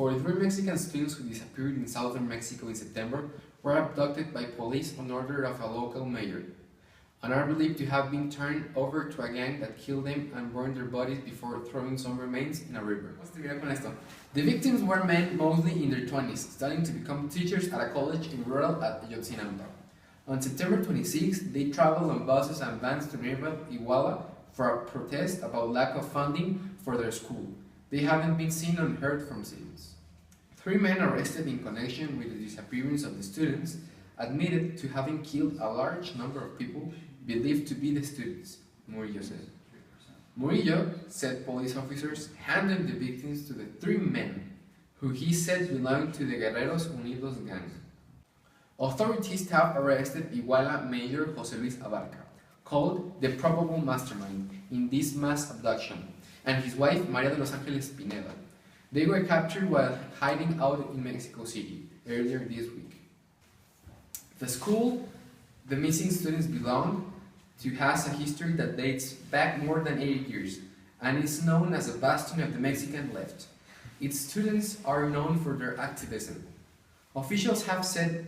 43 Mexican students who disappeared in southern Mexico in September were abducted by police on order of a local mayor, and are believed to have been turned over to a gang that killed them and burned their bodies before throwing some remains in a river. The victims were men mostly in their 20s, studying to become teachers at a college in rural Ayotzinapa. On September 26, they traveled on buses and vans to nearby Iguala for a protest about lack of funding for their school. They haven't been seen or heard from since. 3 men arrested in connection with the disappearance of the students admitted to having killed a large number of people believed to be the students, Murillo said. Murillo said police officers handed the victims to the 3 men, who he said belonged to the Guerreros Unidos gang. Authorities have arrested Iguala Mayor José Luis Abarca, called the probable mastermind in this mass abduction, and his wife María de los Ángeles Pineda. They were captured while hiding out in Mexico City earlier this week. The school the missing students belong to has a history that dates back more than 80 years and is known as a bastion of the Mexican left. Its students are known for their activism. Officials have said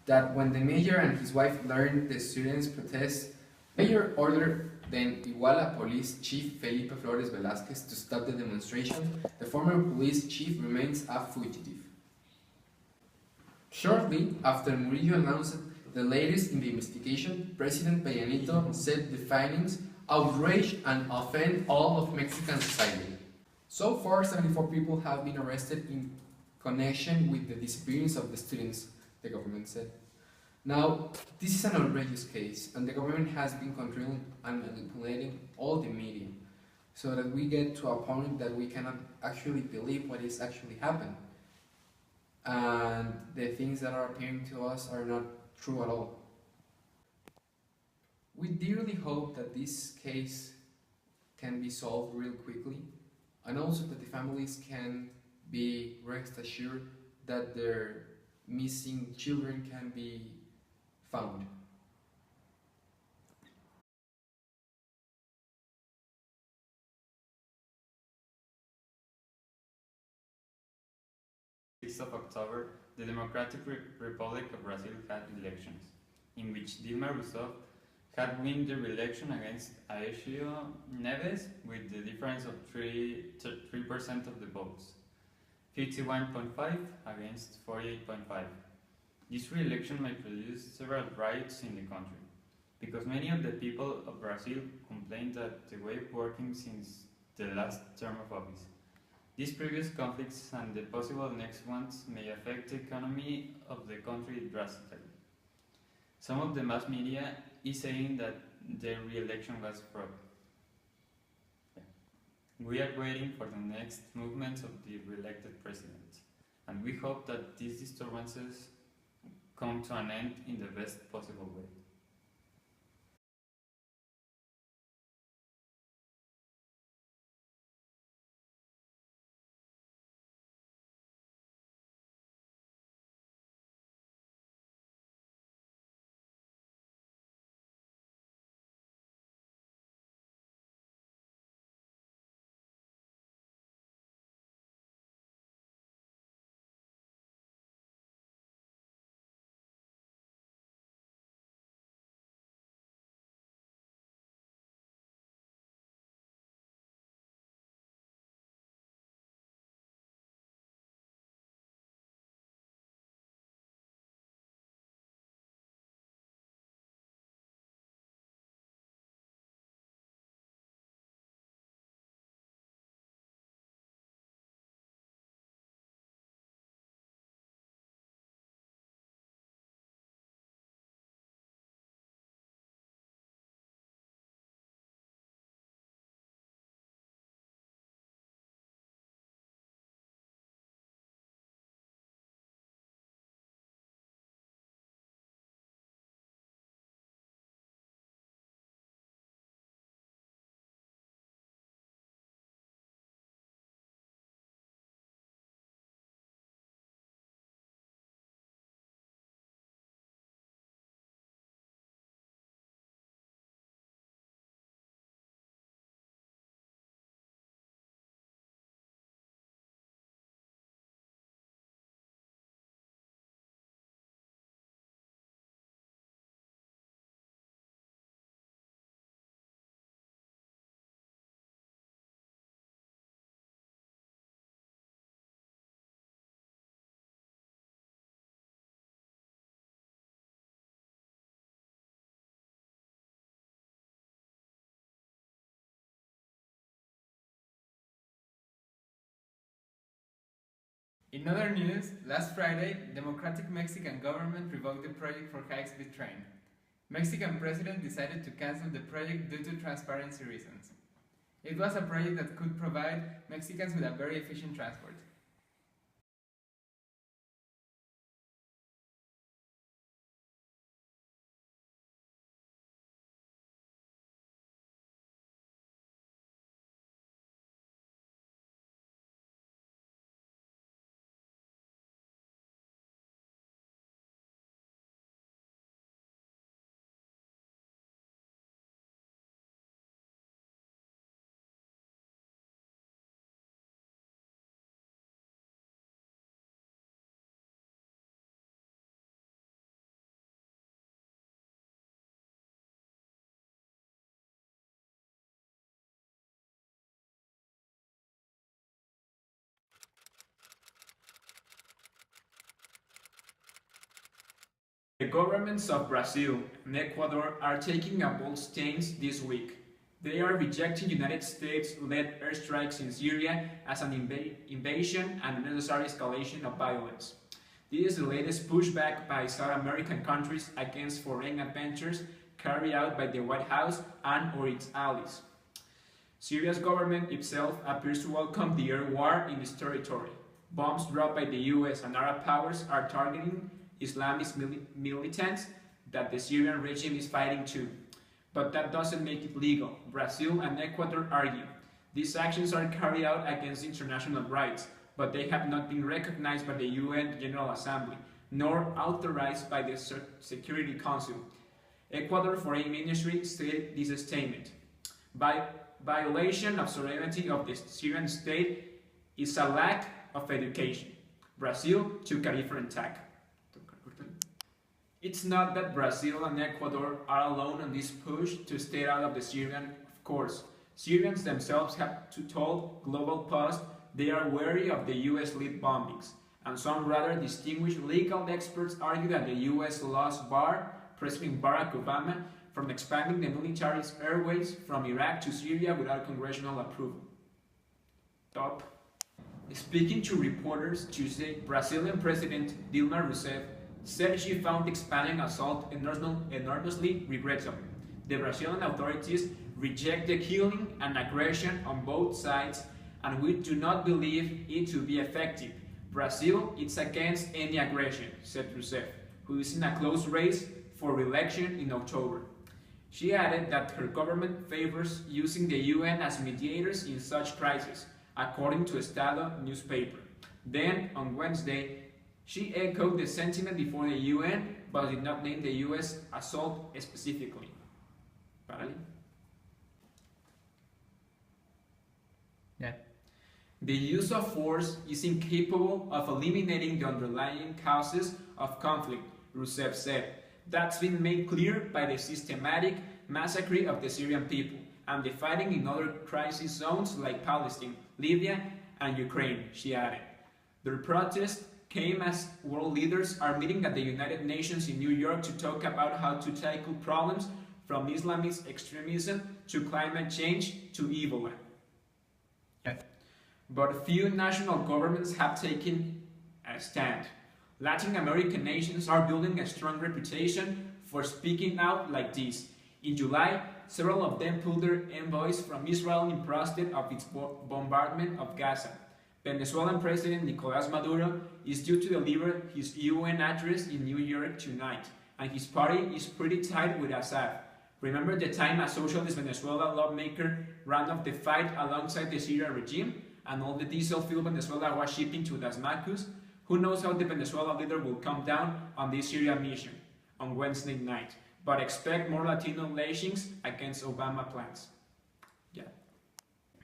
that when the mayor and his wife learned the students' protest, the mayor ordered then Iguala Police Chief Felipe Flores Velázquez to stop the demonstration. The former police chief remains a fugitive. Shortly after Murillo announced the latest in the investigation, President Peña Nieto said the findings outrage and offend all of Mexican society. So far, 74 people have been arrested in connection with the disappearance of the students, the government said. Now, this is an outrageous case, and the government has been controlling and manipulating all the media, so that we get to a point that we cannot actually believe what is actually happened. And the things that are appearing to us are not true at all. We dearly hope that this case can be solved real quickly, and also that the families can be rest assured that their missing children can be found. Of October, the Democratic Republic of Brazil had elections, in which Dilma Rousseff had won the re-election against Aécio Neves with the difference of 3% of the votes, 51.5 against 48.5. This re-election may produce several riots in the country, because many of the people of Brazil complained that the way of working since the last term of office. These previous conflicts and the possible next ones may affect the economy of the country drastically. Some of the mass media is saying that the re-election was fraud. We are waiting for the next movements of the re-elected president, and we hope that these disturbances come to an end in the best possible way. In other news, last Friday, Democratic Mexican government revoked the project for high-speed train. Mexican president decided to cancel the project due to transparency reasons. It was a project that could provide Mexicans with a very efficient transport. The governments of Brazil and Ecuador are taking a bold stance this week. They are rejecting United States-led airstrikes in Syria as an invasion and unnecessary escalation of violence. This is the latest pushback by South American countries against foreign adventures carried out by the White House and/or its allies. Syria's government itself appears to welcome the air war in its territory. Bombs dropped by the US and Arab powers are targeting Islamist militants that the Syrian regime is fighting too. But that doesn't make it legal. Brazil and Ecuador argue. These actions are carried out against international rights, but they have not been recognized by the UN General Assembly, nor authorized by the Security Council. Ecuador Foreign Ministry stated this statement. By violation of sovereignty of the Syrian state is a lack of education. Brazil took a different tack. It's not that Brazil and Ecuador are alone on this push to stay out of the Syrian, of course. Syrians themselves have told Global Post they are wary of the US-led bombings, and some rather distinguished legal experts argue that the US laws bar President Barack Obama from expanding the military's airways from Iraq to Syria without congressional approval. Top. Speaking to reporters Tuesday, Brazilian President Dilma Rousseff said she found the expanding assault enormously regrettable. The Brazilian authorities reject the killing and aggression on both sides, and we do not believe it to be effective. Brazil is against any aggression, said Rousseff, who is in a close race for re-election in October. She added that her government favors using the UN as mediators in such crises, according to Estado newspaper. Then, on Wednesday, she echoed the sentiment before the UN, but did not name the US assault specifically. Yeah. The use of force is incapable of eliminating the underlying causes of conflict, Rousseff said. That's been made clear by the systematic massacre of the Syrian people and the fighting in other crisis zones like Palestine, Libya, and Ukraine, she added. Their protest came as world leaders are meeting at the United Nations in New York to talk about how to tackle problems from Islamist extremism to climate change to Ebola. But few national governments have taken a stand. Latin American nations are building a strong reputation for speaking out like this. In July, several of them pulled their envoys from Israel in protest of its bombardment of Gaza. Venezuelan President Nicolás Maduro is due to deliver his UN address in New York tonight, and his party is pretty tight with Assad. Remember the time a socialist Venezuelan lawmaker ran off the fight alongside the Syrian regime, and all the diesel fuel Venezuela was shipping to Damascus? Who knows how the Venezuelan leader will come down on this Syrian mission on Wednesday night, but expect more Latino lynchings against Obama plans.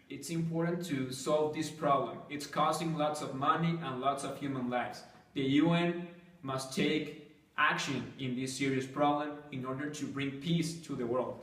It's important to solve this problem. It's costing lots of money and lots of human lives. The UN must take action in this serious problem in order to bring peace to the world.